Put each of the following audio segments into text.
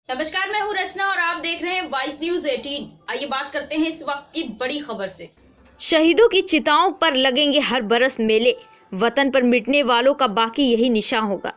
नमस्कार, मैं हूँ रचना और आप देख रहे हैं वाइस न्यूज 18। आइए बात करते हैं इस वक्त की बड़ी खबर से। शहीदों की चिताओं पर लगेंगे हर बरस मेले, वतन पर मिटने वालों का बाकी यही निशान होगा।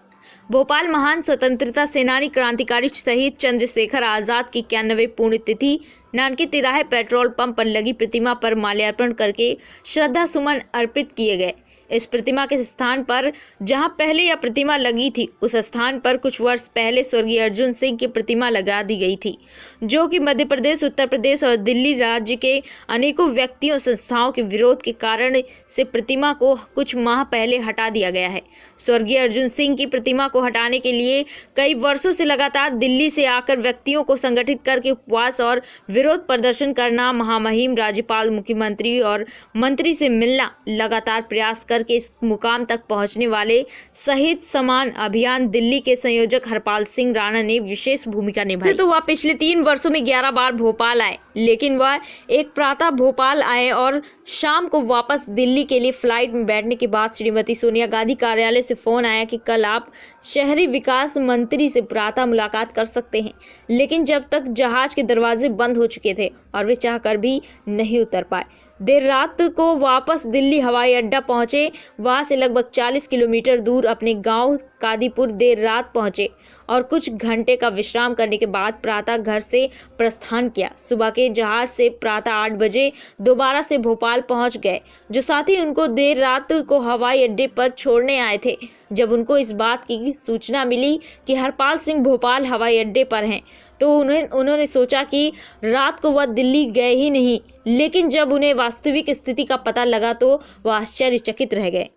भोपाल महान स्वतंत्रता सेनानी क्रांतिकारी शहीद चंद्रशेखर आजाद की 91वीं पुण्यतिथि नानके तिराहे पेट्रोल पंप पर लगी प्रतिमा पर माल्यार्पण करके श्रद्धा सुमन अर्पित किए गए। इस प्रतिमा के स्थान पर जहां पहले यह प्रतिमा लगी थी, उस स्थान पर कुछ वर्ष पहले स्वर्गीय अर्जुन सिंह की प्रतिमा लगा दी गई थी, जो कि मध्य प्रदेश, उत्तर प्रदेश और दिल्ली राज्य के अनेकों व्यक्तियों संस्थाओं के विरोध के कारण से प्रतिमा को कुछ माह पहले हटा दिया गया है। स्वर्गीय अर्जुन सिंह की प्रतिमा को हटाने के लिए कई वर्षों से लगातार दिल्ली से आकर व्यक्तियों को संगठित करके उपवास और विरोध प्रदर्शन करना, महामहिम राज्यपाल, मुख्यमंत्री और मंत्री से मिलना, लगातार प्रयास करके इस मुकाम तक पहुंचने वाले शहीद सम्मान अभियान दिल्ली के संयोजक हरपाल सिंह राणा ने विशेष भूमिका निभाई। तो वह पिछले 3 वर्षों में 11 बार भोपाल आए, लेकिन वह एक प्रातः भोपाल आए और शाम को वापस दिल्ली के लिए फ्लाइट में बैठने के बाद श्रीमती सोनिया गांधी कार्यालय से फोन आया कि कल आप शहरी विकास मंत्री से प्रातः मुलाकात कर सकते हैं। लेकिन जब तक जहाज के दरवाजे बंद हो चुके थे और वे चाहकर भी नहीं उतर पाए। देर रात को वापस दिल्ली हवाई अड्डा पहुंचे। वहां से लगभग 40 किलोमीटर दूर अपने गांव कादीपुर देर रात पहुंचे और कुछ घंटे का विश्राम करने के बाद प्रातः घर से प्रस्थान किया। सुबह के जहाज से प्रातः 8 बजे दोबारा से भोपाल पहुंच गए। जो साथी उनको देर रात को हवाई अड्डे पर छोड़ने आए थे, जब उनको इस बात की सूचना मिली कि हरपाल सिंह भोपाल हवाई अड्डे पर हैं, तो उन्होंने सोचा कि रात को वह दिल्ली गए ही नहीं। लेकिन जब उन्हें वास्तविक स्थिति का पता लगा तो वह आश्चर्यचकित रह गए।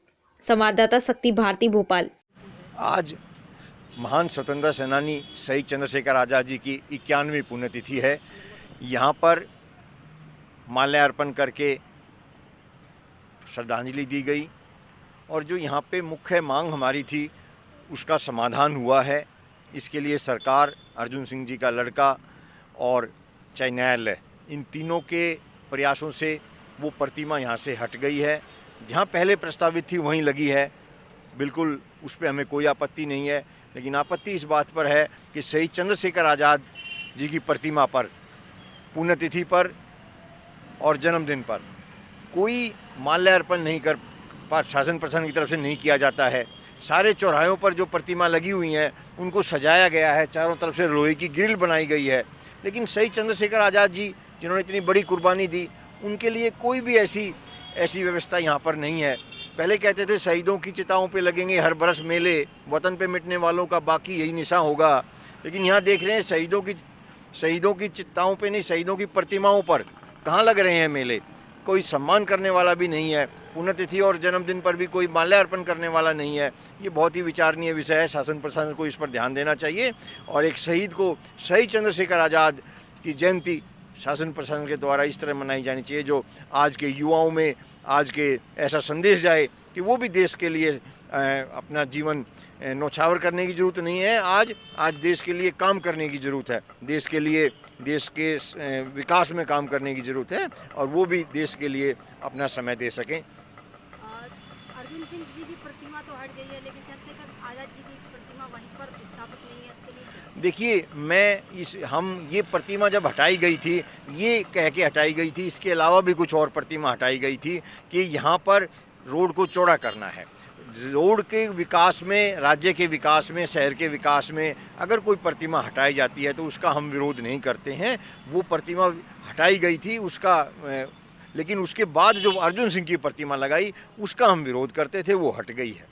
संवाददाता शक्ति भारती, भोपाल। आज महान स्वतंत्रता सेनानी शहीद चंद्रशेखर आज़ाद जी की 91वीं पुण्यतिथि है। यहाँ पर माल्यार्पण करके श्रद्धांजलि दी गई और जो यहाँ पे मुख्य मांग हमारी थी उसका समाधान हुआ है। इसके लिए सरकार, अर्जुन सिंह जी का लड़का और चाहे न्यायालय, इन तीनों के प्रयासों से वो प्रतिमा यहाँ से हट गई है। जहाँ पहले प्रस्तावित थी वहीं लगी है, बिल्कुल उस पर हमें कोई आपत्ति नहीं है। लेकिन आपत्ति इस बात पर है कि शहीद चंद्रशेखर आज़ाद जी की प्रतिमा पर पुण्यतिथि पर और जन्मदिन पर कोई माल्यार्पण नहीं कर शासन प्रशासन की तरफ से नहीं किया जाता है। सारे चौराहों पर जो प्रतिमा लगी हुई हैं उनको सजाया गया है, चारों तरफ से लोहे की ग्रिल बनाई गई है। लेकिन शहीद चंद्रशेखर आज़ाद जी जिन्होंने इतनी बड़ी कुर्बानी दी, उनके लिए कोई भी ऐसी व्यवस्था यहाँ पर नहीं है। पहले कहते थे शहीदों की चिताओं पे लगेंगे हर बरस मेले, वतन पे मिटने वालों का बाकी यही निशान होगा। लेकिन यहाँ देख रहे हैं शहीदों की चिताओं पे नहीं, शहीदों की प्रतिमाओं पर कहाँ लग रहे हैं मेले। कोई सम्मान करने वाला भी नहीं है। पुण्यतिथि और जन्मदिन पर भी कोई माल्यार्पण करने वाला नहीं है। ये बहुत ही विचारणीय विषय है। शासन प्रशासन को इस पर ध्यान देना चाहिए और एक शहीद चंद्रशेखर आज़ाद की जयंती शासन प्रशासन के द्वारा इस तरह मनाई जानी चाहिए जो आज के युवाओं में आज के ऐसा संदेश जाए कि वो भी देश के लिए अपना जीवन न्यौछावर करने की ज़रूरत नहीं है। आज देश के लिए काम करने की ज़रूरत है, देश के विकास में काम करने की ज़रूरत है और वो भी देश के लिए अपना समय दे सकें। अर्जुन सिंह जी की प्रतिमा तो हट गई है, लेकिन चंद्रशेखर आज़ाद जी की प्रतिमा वहीं पर स्थापित नहीं है। इसके लिए देखिए, ये प्रतिमा जब हटाई गई थी, ये कह के हटाई गई थी, इसके अलावा भी कुछ और प्रतिमा हटाई गई थी कि यहाँ पर रोड को चौड़ा करना है। रोड के विकास में, राज्य के विकास में, शहर के विकास में अगर कोई प्रतिमा हटाई जाती है तो उसका हम विरोध नहीं करते हैं। वो प्रतिमा हटाई गई थी लेकिन उसके बाद जो अर्जुन सिंह की प्रतिमा लगाई उसका हम विरोध करते थे, वो हट गई है।